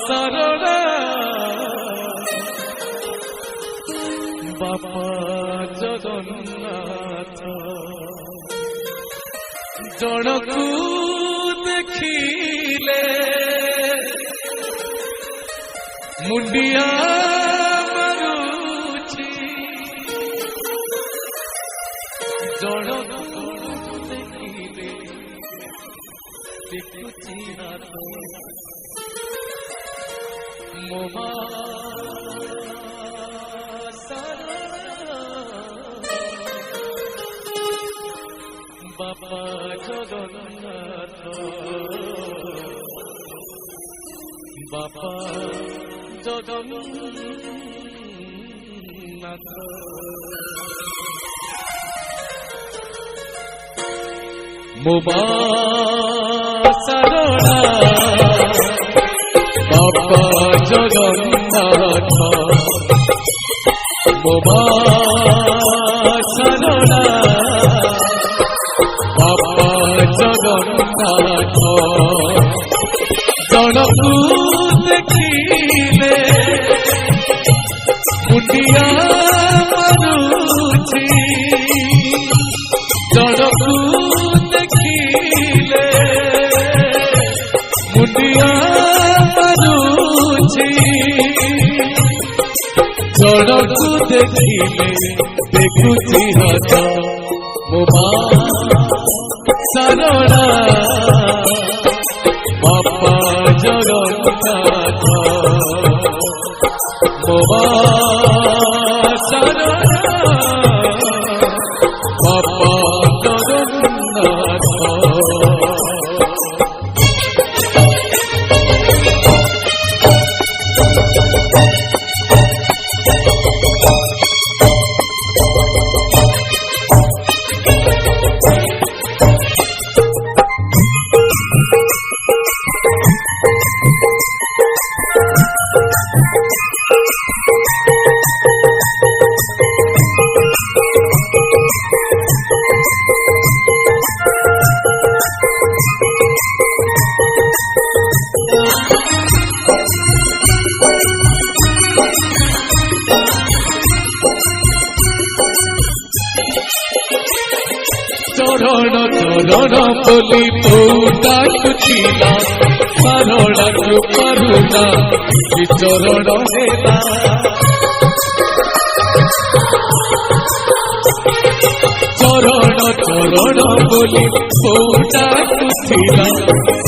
सरला बापा जगन्नाथ जनकू देखिले मुंडिया मारुछि जनकू देखिले देखुछि हाथ मोहा बापा जगन्नाथ बापा जगन्नाथ मोबा सरला बापा जगन्नाथ मोबा सरला बापा जगन्नाथ जनकू देखिले मुंडिया मारुछि जनकू देखिले मुंडिया मारुछि जनकू देखिले देखुछि हाथ मोबा सरला बापा जगन्नाथ मोबा सरला बापा जगन्नाथ चरण चरण बोली पूता कुचिला सारला कृपारुणा चरण हेला चरण चरण बोली पूता कुचिला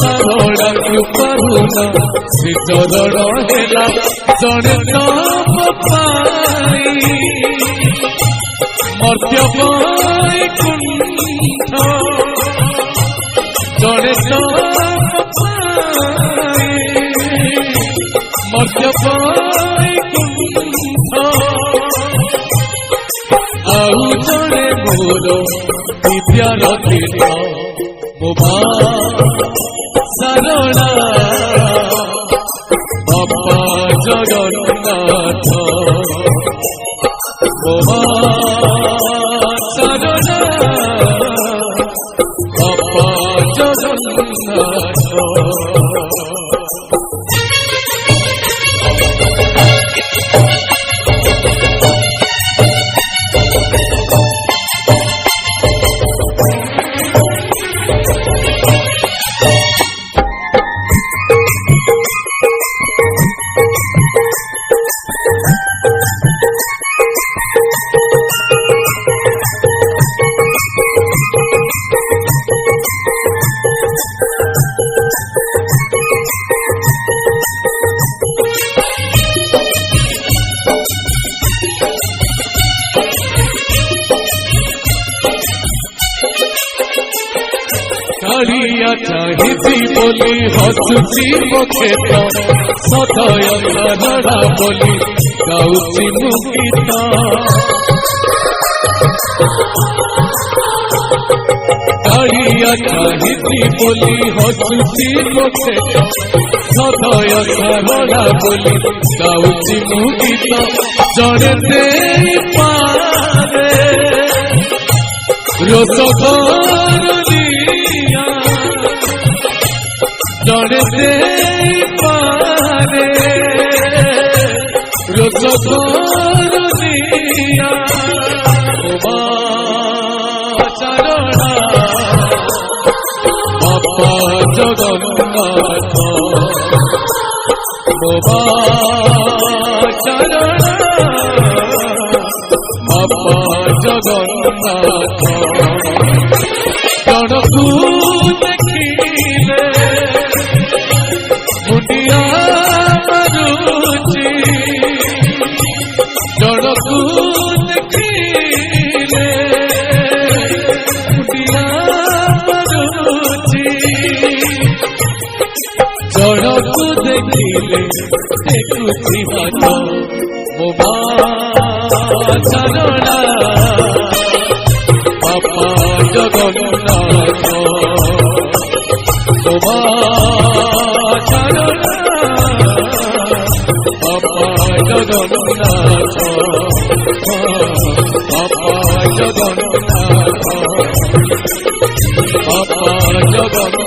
सारला कृपारुणा चरण हेला जड़े तप पाई मर्त्य पाई कुंठ जड़े तप पाई मर्त्य पाई कुंठ आउ जड़े मोर विद्यार तीर्थ मोबा सरला बापा जगन्नाथ मोबा सरला बापा जगन्नाथ कालिया चाहिए बोली हसुची मो खेत सदय सरला बोली गाउची मु गीत कालिया चाहिए बोली हसुची मो खेत सदय सरला बोली गाउची मु गीत जड़े दे पारे रोस जड़े করুণিয়া তোমা চরণা বাবা জগন্নাথ তোমা চরণা বাবা জগন্নাথ জনকু দেখিলে মুন্ডিয়া মারুচি জনকু দেখিলে মুন্ডিয়া মারুচি জনকু দেখিলে দেখুছি হাত ମୋ ମା ଚରଣା ବାପା ଜଗନ୍ନାଥ ମୋ ମା ଚରଣା ବାପା ଜଗନ୍ନାଥ ବାପା ଜଗନ୍ନାଥ ବାପା ଜଗନ୍ନାଥ